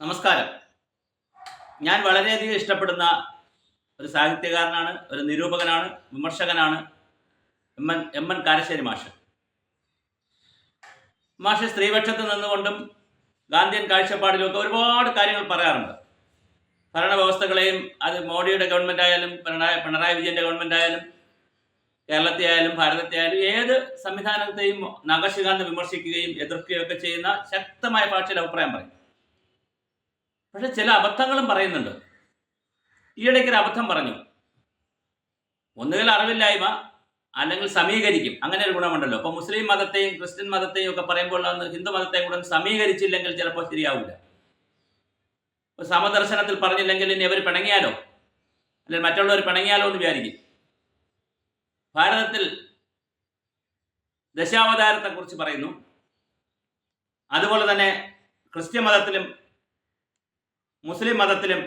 നമസ്കാരം. ഞാൻ വളരെയധികം ഇഷ്ടപ്പെടുന്ന ഒരു സാഹിത്യകാരനാണ്, ഒരു നിരൂപകനാണ്, വിമർശകനാണ് എം എൻ കാരശ്ശേരി മാഷ്. മാഷ് സ്ത്രീപക്ഷത്ത് നിന്നുകൊണ്ടും ഗാന്ധിയൻ കാഴ്ചപ്പാടിലുമൊക്കെ ഒരുപാട് കാര്യങ്ങൾ പറയാറുണ്ട്. ഭരണവ്യവസ്ഥകളെയും, അത് മോഡിയുടെ ഗവൺമെൻറ് ആയാലും പിണറായി വിജയൻ്റെ ഗവൺമെൻറ് ആയാലും കേരളത്തെ ആയാലും ഭാരതത്തെ ആയാലും ഏത് സംവിധാനത്തെയും നഖശിഖാന്ത് വിമർശിക്കുകയും എതിർക്കുകയും ഒക്കെ ചെയ്യുന്ന ശക്തമായ ഭാഷയിൽ അഭിപ്രായം പറയും. പക്ഷെ ചില അബദ്ധങ്ങളും പറയുന്നുണ്ട്. ഈയിടയ്ക്കൊരു അബദ്ധം പറഞ്ഞു. ഒന്നുകിൽ അറിവില്ലായ്മ, അല്ലെങ്കിൽ സമീകരിക്കും. അങ്ങനെ ഒരു ഗുണമുണ്ടല്ലോ. അപ്പോൾ മുസ്ലിം മതത്തെയും ക്രിസ്ത്യൻ മതത്തെയും ഒക്കെ പറയുമ്പോൾ അന്ന് ഹിന്ദു മതത്തെയും കൂടെ സമീകരിച്ചില്ലെങ്കിൽ ചിലപ്പോൾ ശരിയാവില്ല. ഇപ്പോൾ സമദർശനത്തിൽ പറഞ്ഞില്ലെങ്കിൽ ഇനി അവർ പിണങ്ങിയാലോ, അല്ലെങ്കിൽ മറ്റുള്ളവർ പിണങ്ങിയാലോ എന്ന് വിചാരിക്കും. ഭാരതത്തിൽ ദശാവതാരത്തെക്കുറിച്ച് പറയുന്നു. അതുപോലെ തന്നെ ക്രിസ്ത്യൻ മതത്തിലും മുസ്ലിം മതത്തിലും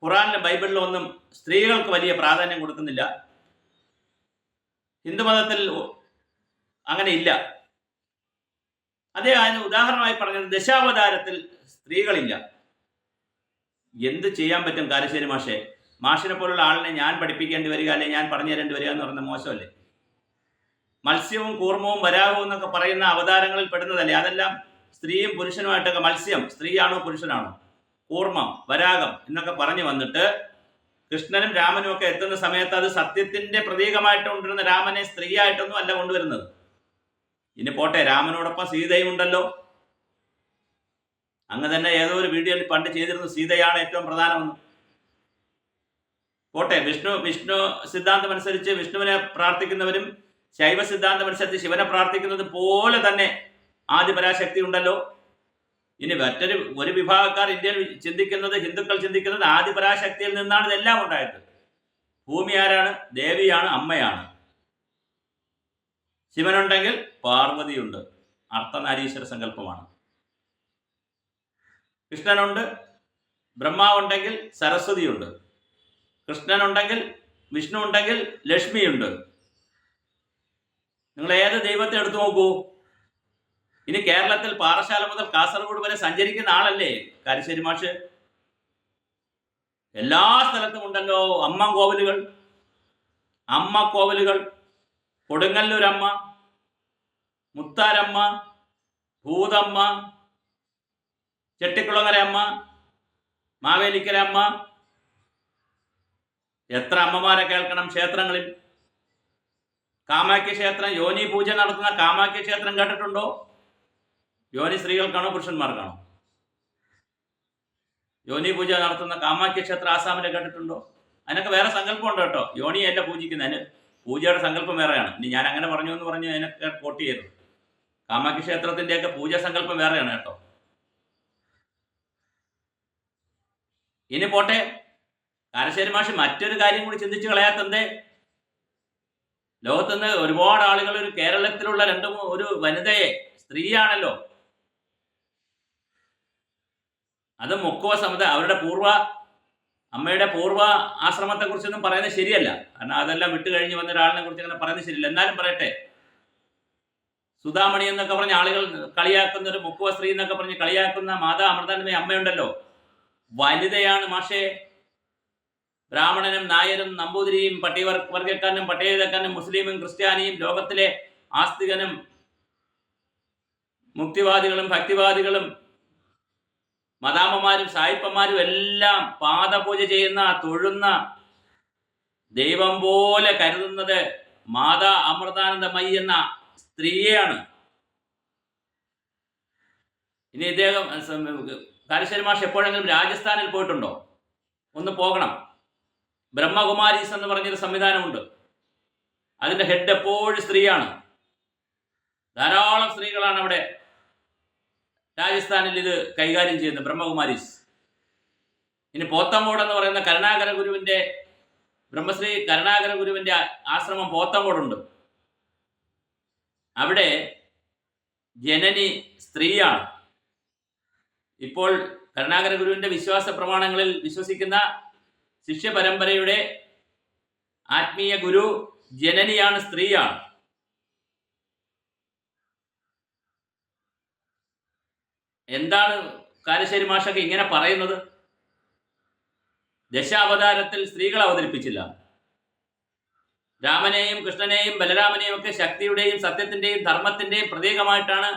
ഖുറാനിലും ബൈബിളിലും ഒന്നും സ്ത്രീകൾക്ക് വലിയ പ്രാധാന്യം കൊടുക്കുന്നില്ല. ഹിന്ദുമതത്തിൽ അങ്ങനെ ഇല്ല. അതേ അതിന് ഉദാഹരണമായി പറഞ്ഞത് ദശാവതാരത്തിൽ സ്ത്രീകളില്ല. എന്ത് ചെയ്യാൻ പറ്റും കാരശ്ശേരി മാഷെ? മാഷിനെ പോലുള്ള ആളിനെ ഞാൻ പഠിപ്പിക്കേണ്ടി വരിക, അല്ലെങ്കിൽ ഞാൻ പറഞ്ഞു തരേണ്ടി വരിക എന്ന് പറയുന്നത് മോശമല്ലേ? മത്സ്യവും കൂർമ്മവും വരാഹവും എന്നൊക്കെ പറയുന്ന അവതാരങ്ങളിൽ പെടുന്നതല്ലേ? അതെല്ലാം സ്ത്രീയും പുരുഷനുമായിട്ടൊക്കെ, മത്സ്യം സ്ത്രീയാണോ പുരുഷനാണോ, കൂർമ്മം വരാഹം എന്നൊക്കെ പറഞ്ഞു വന്നിട്ട് കൃഷ്ണനും രാമനും ഒക്കെ എത്തുന്ന സമയത്ത് അത് സത്യത്തിന്റെ പ്രതീകമായിട്ട് കൊണ്ടുവരുന്ന രാമനെ സ്ത്രീയായിട്ടൊന്നും അല്ല കൊണ്ടുവരുന്നത്. ഇനി പോട്ടെ, രാമനോടൊപ്പം സീതയും ഉണ്ടല്ലോ. അങ്ങ് തന്നെ ഏതോ ഒരു വീഡിയോയിൽ പണ്ട് ചെയ്തിരുന്നു, സീതയാണ് ഏറ്റവും പ്രധാനമെന്ന്. പോട്ടെ, വിഷ്ണു സിദ്ധാന്തം അനുസരിച്ച് വിഷ്ണുവിനെ പ്രാർത്ഥിക്കുന്നവരും ശൈവ സിദ്ധാന്തം അനുസരിച്ച് ശിവനെ പ്രാർത്ഥിക്കുന്നത് പോലെ തന്നെ ആദിപരാശക്തി ഉണ്ടല്ലോ. ഇനി ഒരു വിഭാഗക്കാർ ഇന്ത്യയിൽ ചിന്തിക്കുന്നത്, ഹിന്ദുക്കൾ ചിന്തിക്കുന്നത് ആദിപരാശക്തിയിൽ നിന്നാണ് ഇതെല്ലാം ഉണ്ടായത്. ഭൂമി ആരാണ്? ദേവിയാണ്, അമ്മയാണ്. ശിവനുണ്ടെങ്കിൽ പാർവതിയുണ്ട്, അർത്ഥനാരീശ്വര സങ്കല്പമാണ്. കൃഷ്ണനുണ്ട്, ബ്രഹ്മാവുണ്ടെങ്കിൽ സരസ്വതിയുണ്ട്. കൃഷ്ണനുണ്ടെങ്കിൽ, വിഷ്ണു ഉണ്ടെങ്കിൽ ലക്ഷ്മിയുണ്ട്. നിങ്ങൾ ഏത് ദൈവത്തെ എടുത്തു നോക്കൂ. ഇനി കേരളത്തിൽ പാറശാല മുതൽ കാസർഗോഡ് വരെ സഞ്ചരിക്കുന്ന ആളല്ലേ കാരശ്ശേരി മാഷ്? എല്ലാ സ്ഥലത്തും ഉണ്ടല്ലോ അമ്മ കോവിലുകൾ. കൊടുങ്ങല്ലൂരമ്മ, മുത്താരമ്മ, ഭൂതമ്മ, ചെട്ടിക്കുളങ്ങര അമ്മ, മാവേലിക്കര അമ്മ. എത്ര അമ്മമാരെ കേൾക്കണം ക്ഷേത്രങ്ങളിൽ. കാമാഖ്യ ക്ഷേത്രം, യോനി പൂജ നടത്തുന്ന കാമാഖ്യ ക്ഷേത്രം കേട്ടിട്ടുണ്ടോ? യോനി സ്ത്രീകൾക്കാണോ പുരുഷന്മാർക്കാണോ? യോനി പൂജ നടത്തുന്ന കാമാഖ്യ ക്ഷേത്രം ആസാമിലെ കേട്ടിട്ടുണ്ടോ? അതിനൊക്കെ വേറെ സങ്കല്പമുണ്ട് കേട്ടോ. യോനിയല്ല പൂജിക്കുന്നതിന്, പൂജയുടെ സങ്കല്പം വേറെയാണ്. ഇനി ഞാൻ അങ്ങനെ പറഞ്ഞു എന്ന് പറഞ്ഞു അതിനൊക്കെ കോട്ട് ചെയ്തു. കാമാഖ്യ ക്ഷേത്രത്തിന്റെയൊക്കെ പൂജ സങ്കല്പം വേറെയാണ് കേട്ടോ. ഇനി പോട്ടെ, കാരശ്ശേരി മാഷ് മറ്റൊരു കാര്യം കൂടി ചിന്തിച്ചു കളയാത്തന്തേ? ലോകത്തുനിന്ന് ഒരുപാട് ആളുകൾ ഒരു കേരളത്തിലുള്ള ഒരു വനിതയെ, സ്ത്രീയാണല്ലോ, അത് മുക്കുവ സമുദായം, അവരുടെ അമ്മയുടെ പൂർവ്വ ആശ്രമത്തെ കുറിച്ചൊന്നും പറയുന്നത് ശരിയല്ല. കാരണം അതെല്ലാം വിട്ടു കഴിഞ്ഞ് വന്ന ഒരാളിനെ കുറിച്ച് അങ്ങനെ പറയുന്നത് ശരിയല്ല. എന്നാലും പറയട്ടെ, സുധാമണി എന്നൊക്കെ പറഞ്ഞ ആളുകൾ കളിയാക്കുന്ന, ഒരു മുക്കുവ സ്ത്രീ എന്നൊക്കെ പറഞ്ഞ് കളിയാക്കുന്ന മാതാ അമൃതാനന്ദമയി അമ്മയുണ്ടല്ലോ, വനിതയാണ് മാഷേ. ബ്രാഹ്മണനും നായരും നമ്പൂതിരിയും പട്ടികവർഗക്കാരനും പട്ടികജാതിക്കാരനും മുസ്ലിമും ക്രിസ്ത്യാനിയും ലോകത്തിലെ ആസ്തികനും മുക്തിവാദികളും ഭക്തിവാദികളും മദാമ്മമാരും സായിപ്പന്മാരും എല്ലാം പാദപൂജ ചെയ്യുന്ന, തൊഴുന്ന, ദൈവം പോലെ കരുതുന്നത് മാതാ അമൃതാനന്ദമയി എന്ന സ്ത്രീയെയാണ്. ഇനി ഇദ്ദേഹം കാരശ്ശേരി മാഷ് എപ്പോഴെങ്കിലും രാജസ്ഥാനിൽ പോയിട്ടുണ്ടോ? ഒന്ന് പോകണം. ബ്രഹ്മകുമാരീസ് എന്ന് പറഞ്ഞൊരു സംവിധാനമുണ്ട്. അതിന്റെ ഹെഡ് എപ്പോഴും സ്ത്രീയാണ്. ധാരാളം സ്ത്രീകളാണ് അവിടെ രാജസ്ഥാനിൽ ഇത് കൈകാര്യം ചെയ്യുന്നത്, ബ്രഹ്മകുമാരീസ്. ഇനി പോത്തങ്കോട് എന്ന് പറയുന്ന കരുണാകര ഗുരുവിന്റെ, ബ്രഹ്മശ്രീ കരുണാകര ഗുരുവിന്റെ ആശ്രമം പോത്തങ്കോടുണ്ട്. അവിടെ ജനനി സ്ത്രീയാണ്. ഇപ്പോൾ കരുണാകര ഗുരുവിന്റെ വിശ്വാസ പ്രമാണങ്ങളിൽ വിശ്വസിക്കുന്ന ശിഷ്യ പരമ്പരയുടെ ആത്മീയ ഗുരു ജനനിയാണ്, സ്ത്രീയാണ്. എന്താണ് കാരശ്ശേരി മാഷൊക്കെ ഇങ്ങനെ പറയുന്നത്? ദശാവതാരത്തിൽ സ്ത്രീകളെ അവതരിപ്പിച്ചില്ല. രാമനെയും കൃഷ്ണനെയും ബലരാമനെയും ഒക്കെ ശക്തിയുടെയും സത്യത്തിന്റെയും ധർമ്മത്തിന്റെയും പ്രതീകമായിട്ടാണ്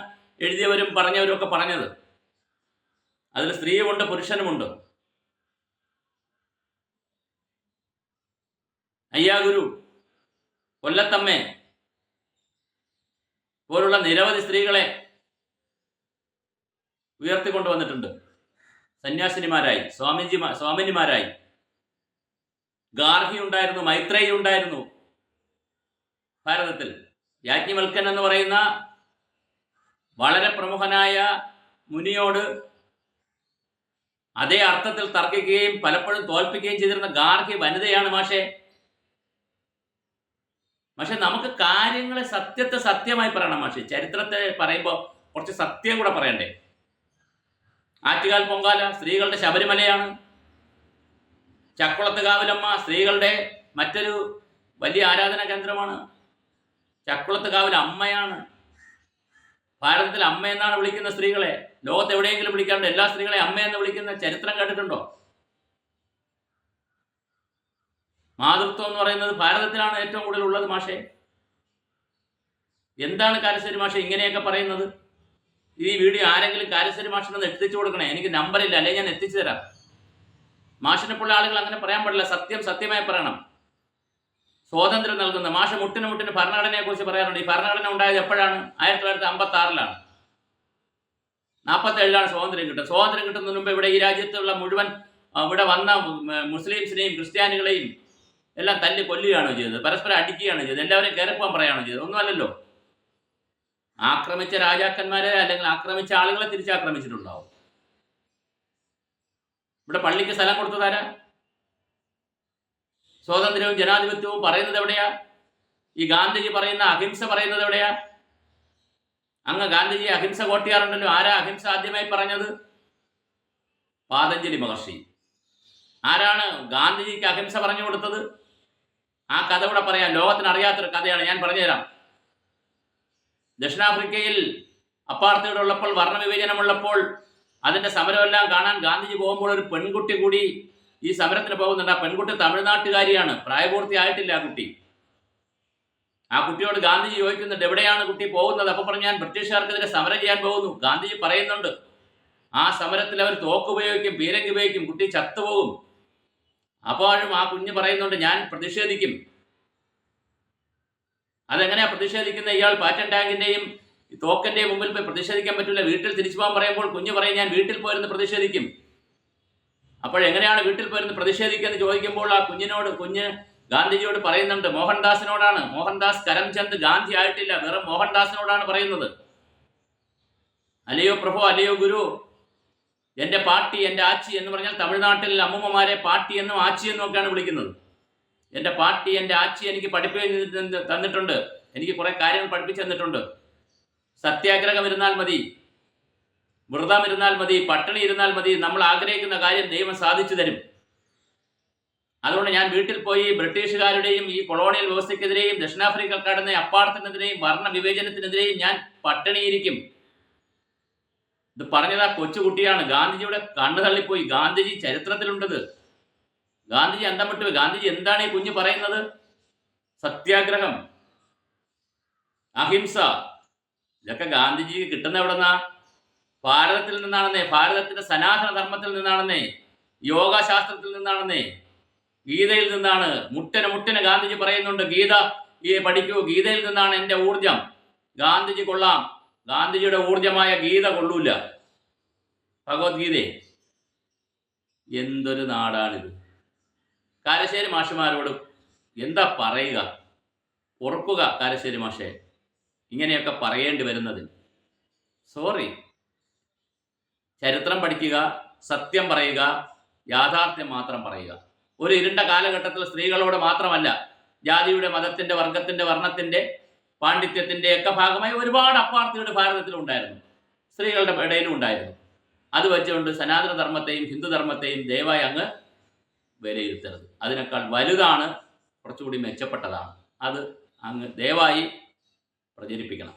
എഴുതിയവരും പറഞ്ഞവരും ഒക്കെ പറഞ്ഞത്. അതിൽ സ്ത്രീയുമുണ്ട് പുരുഷനുമുണ്ട്. അയ്യാഗുരു, കൊല്ലത്തമ്മേ പോലുള്ള നിരവധി സ്ത്രീകളെ ഉയർത്തിക്കൊണ്ടുവന്നിട്ടുണ്ട്. സന്യാസിനിമാരായി, സ്വാമിനിമാരായി. ഗാർഹി ഉണ്ടായിരുന്നു, മൈത്രേയി ഉണ്ടായിരുന്നു ഭാരതത്തിൽ. യാജ്ഞവൽക്കൻ എന്ന് പറയുന്ന വളരെ പ്രമുഖനായ മുനിയോട് അതേ അർത്ഥത്തിൽ തർക്കിക്കുകയും പലപ്പോഴും തോൽപ്പിക്കുകയും ചെയ്തിരുന്ന ഗാർഹി വനിതയാണ് മാഷെ. പക്ഷെ നമുക്ക് കാര്യങ്ങളെ സത്യത്തെ സത്യമായി പറയണം മാഷെ. ചരിത്രത്തെ പറയുമ്പോൾ കുറച്ച് സത്യം കൂടെ പറയണ്ടേ? ആറ്റുകാൽ പൊങ്കാല സ്ത്രീകളുടെ ശബരിമലയാണ്. ചക്കുളത്ത് കാവിലമ്മ സ്ത്രീകളുടെ മറ്റൊരു വലിയ ആരാധനാ കേന്ദ്രമാണ്. ചക്കുളത്ത് കാവിൽ അമ്മയാണ്. ഭാരതത്തിൽ അമ്മ എന്നാണ് വിളിക്കുന്ന സ്ത്രീകളെ. ലോകത്ത് എവിടെയെങ്കിലും വിളിക്കാറുണ്ട് എല്ലാ സ്ത്രീകളെ അമ്മയെന്ന് വിളിക്കുന്ന ചരിത്രം കേട്ടിട്ടുണ്ടോ? മാതൃത്വം എന്ന് പറയുന്നത് ഭാരതത്തിലാണ് ഏറ്റവും കൂടുതൽ ഉള്ളത് മാഷെ. എന്താണ് കാരശ്ശേരി മാഷെ ഇങ്ങനെയൊക്കെ പറയുന്നത്? ഈ വീഡിയോ ആരെങ്കിലും കാരശ്ശേരി മാഷിനൊന്ന് എത്തിച്ചു കൊടുക്കണേ. എനിക്ക് നമ്പറില്ല, അല്ലെങ്കിൽ ഞാൻ എത്തിച്ചു തരാം. മാഷിനെപ്പോലുള്ള ആളുകൾ അങ്ങനെ പറയാൻ പാടില്ല. സത്യം സത്യമായി പറയണം. സ്വാതന്ത്ര്യം നൽകുന്ന മാഷ് മുട്ടിന് ഭരണഘടനയെ കുറിച്ച് പറയാറുണ്ട്. ഈ ഭരണഘടന ഉണ്ടായത് എപ്പോഴാണ്? 1956 47 സ്വാതന്ത്ര്യം കിട്ടുന്നത്. സ്വാതന്ത്ര്യം കിട്ടുന്നതിന് മുമ്പ് ഇവിടെ ഈ രാജ്യത്തുള്ള മുഴുവൻ ഇവിടെ വന്ന മുസ്ലിംസിനെയും ക്രിസ്ത്യാനികളെയും എല്ലാം തല്ലി കൊല്ലുകയാണോ ചെയ്തത്? പരസ്പരം അടിക്കുകയാണോ ചെയ്തത്? എല്ലാവരെയും കയറിപ്പോകാൻ പറയുകയാണോ ചെയ്തത്? ഒന്നുമല്ലല്ലോ. ആക്രമിച്ച രാജാക്കന്മാരെ അല്ലെങ്കിൽ ആക്രമിച്ച ആളുകളെ തിരിച്ചാക്രമിച്ചിട്ടുണ്ടാവും. ഇവിടെ പള്ളിക്ക് സ്ഥലം കൊടുത്തതാരാ? സ്വാതന്ത്ര്യവും ജനാധിപത്യവും പറയുന്നത് എവിടെയാ? ഈ ഗാന്ധിജി പറയുന്ന അഹിംസ പറയുന്നത് എവിടെയാ? അങ്ങ് ഗാന്ധിജി അഹിംസ കോട്ടിയാറുണ്ടല്ലോ. ആരാ അഹിംസ ആദ്യമായി പറഞ്ഞത്? പാതഞ്ജലി മഹർഷി. ആരാണ് ഗാന്ധിജിക്ക് അഹിംസ പറഞ്ഞു കൊടുത്തത്? ആ കഥ കൂടെ പറയാം. ലോകത്തിന് അറിയാത്തൊരു കഥയാണ്, ഞാൻ പറഞ്ഞുതരാം. ദക്ഷിണാഫ്രിക്കയിൽ അപ്പാർത്തൈഡ് ഉള്ളപ്പോൾ, വർണ്ണവിവേചനമുള്ളപ്പോൾ, അതിന്റെ സമരമെല്ലാം കാണാൻ ഗാന്ധിജി പോകുമ്പോൾ ഒരു പെൺകുട്ടി കൂടി ഈ സമരത്തിന് പോകുന്നുണ്ട്. ആ പെൺകുട്ടി തമിഴ്നാട്ടുകാരിയാണ്, പ്രായപൂർത്തിയായിട്ടില്ല ആ കുട്ടി. ആ കുട്ടിയോട് ഗാന്ധിജി ചോദിക്കുന്നുണ്ട്, എവിടെയാണ് കുട്ടി പോകുന്നത്? അപ്പൊ പറഞ്ഞു, ഞാൻ ബ്രിട്ടീഷുകാർക്കെതിരെ സമരം ചെയ്യാൻ പോകുന്നു. ഗാന്ധിജി പറയുന്നുണ്ട്, ആ സമരത്തിൽ അവർ തോക്ക് ഉപയോഗിക്കും, പീരങ്കി ഉപയോഗിക്കും, കുട്ടി ചത്തുപോകും. അപ്പോഴും ആ കുഞ്ഞ് പറയുന്നുണ്ട്, ഞാൻ പ്രതിഷേധിക്കും. അതെങ്ങനെയാ പ്രതിഷേധിക്കുന്ന? ഇയാൾ പാറ്റൻ ടാങ്കിന്റെയും തോക്കിന്റെയും മുമ്പിൽ പോയി പ്രതിഷേധിക്കാൻ പറ്റില്ല. വീട്ടിൽ തിരിച്ചു പോകാൻ പറയുമ്പോൾ കുഞ്ഞ് പറയും, ഞാൻ വീട്ടിൽ പോയിരുന്ന് പ്രതിഷേധിക്കും. അപ്പോഴെങ്ങനെയാണ് വീട്ടിൽ പോയിരുന്ന് പ്രതിഷേധിക്കുന്നത് ചോദിക്കുമ്പോൾ ആ കുഞ്ഞ് ഗാന്ധിജിയോട് പറയുന്നുണ്ട്, മോഹൻദാസിനോടാണ്. മോഹൻദാസ് കരംചന്ദ് ഗാന്ധി ആയിട്ടില്ല, വെറും മോഹൻദാസിനോടാണ് പറയുന്നത്. അല്ലയോ പ്രഭു, അല്ലയോ ഗുരു, എൻ്റെ പാട്ടി, എൻ്റെ ആച്ചി എന്ന് പറഞ്ഞാൽ തമിഴ്നാട്ടിൽ അമ്മൂമ്മമാരെ പാട്ടി എന്നും ആച്ചി എന്നും ഒക്കെയാണ് വിളിക്കുന്നത്. എൻ്റെ പാട്ടി, എൻ്റെ ആച്ചി എനിക്ക് പഠിപ്പിച്ച് തന്നിട്ടുണ്ട്. എനിക്ക് കുറെ കാര്യങ്ങൾ പഠിപ്പിച്ചു തന്നിട്ടുണ്ട്. സത്യാഗ്രഹം ഇരുന്നാൽ മതി, വ്രതം ഇരുന്നാൽ മതി, പട്ടിണി ഇരുന്നാൽ മതി, നമ്മൾ ആഗ്രഹിക്കുന്ന കാര്യം ദൈവം സാധിച്ചു തരും. അതുകൊണ്ട് ഞാൻ വീട്ടിൽ പോയി ബ്രിട്ടീഷുകാരുടെയും ഈ കൊളോണിയൽ വ്യവസ്ഥയ്ക്കെതിരെയും ദക്ഷിണാഫ്രിക്കക്കാരുടെ അപ്പാർത്തനെതിരെയും വർണ്ണ വിവേചനത്തിനെതിരെയും ഞാൻ പട്ടിണിയിരിക്കും. ഇത് പറഞ്ഞതാ കൊച്ചുകുട്ടിയാണ്. ഗാന്ധിജിയുടെ കണ്ണു തള്ളിപ്പോയി. ഗാന്ധിജി ചരിത്രത്തിലുണ്ടത്. ഗാന്ധിജി അന്തം വിട്ടുപോയി. ഗാന്ധിജി എന്താണ് ഈ കുഞ്ഞ് പറയുന്നത്? സത്യാഗ്രഹം, അഹിംസ, ഇതൊക്കെ ഗാന്ധിജിക്ക് കിട്ടുന്ന എവിടെന്നാ? ഭാരതത്തിൽ നിന്നാണെന്നേ. ഭാരതത്തിന്റെ സനാതന ധർമ്മത്തിൽ നിന്നാണെന്നേ. യോഗാശാസ്ത്രത്തിൽ നിന്നാണെന്നേ. ഗീതയിൽ നിന്നാണ്. മുട്ടന് ഗാന്ധിജി പറയുന്നുണ്ട്, ഗീത പഠിക്കൂ, ഗീതയിൽ നിന്നാണ് എൻ്റെ ഊർജം. ഗാന്ധിജി കൊള്ളാം, ഗാന്ധിജിയുടെ ഊർജമായ ഗീത കൊള്ളൂല. ഭഗവത്ഗീതയെ എന്തൊരു നാടാണിത്! കാരശ്ശേരി മാഷുമാരോട് എന്താ പറയുക? ഓർക്കുക കാരശ്ശേരി മാഷെ, ഇങ്ങനെയൊക്കെ പറയേണ്ടി വരുന്നത്. സോറി. ചരിത്രം പഠിക്കുക, സത്യം പറയുക, യാഥാർത്ഥ്യം മാത്രം പറയുക. ഒരു ഇരുണ്ട കാലഘട്ടത്തിൽ സ്ത്രീകളോട് മാത്രമല്ല, ജാതിയുടെ, മതത്തിന്റെ, വർഗത്തിന്റെ, വർണ്ണത്തിന്റെ, പാണ്ഡിത്യത്തിന്റെ ഒക്കെ ഭാഗമായി ഒരുപാട് അപ്പാർത്തൈഡ് ഭാരതത്തിൽ ഉണ്ടായിരുന്നു, സ്ത്രീകളുടെ ഇടയിലും ഉണ്ടായിരുന്നു. അത് വെച്ചുകൊണ്ട് സനാതന ധർമ്മത്തെയും ഹിന്ദുധർമ്മത്തെയും ദയവായി അങ്ങ് വിലയിരുത്തരുത്. അതിനേക്കാൾ വലുതാണ്, കുറച്ചുകൂടി മെച്ചപ്പെട്ടതാണ്. അത് അങ്ങ് ദയവായി പ്രചരിപ്പിക്കണം.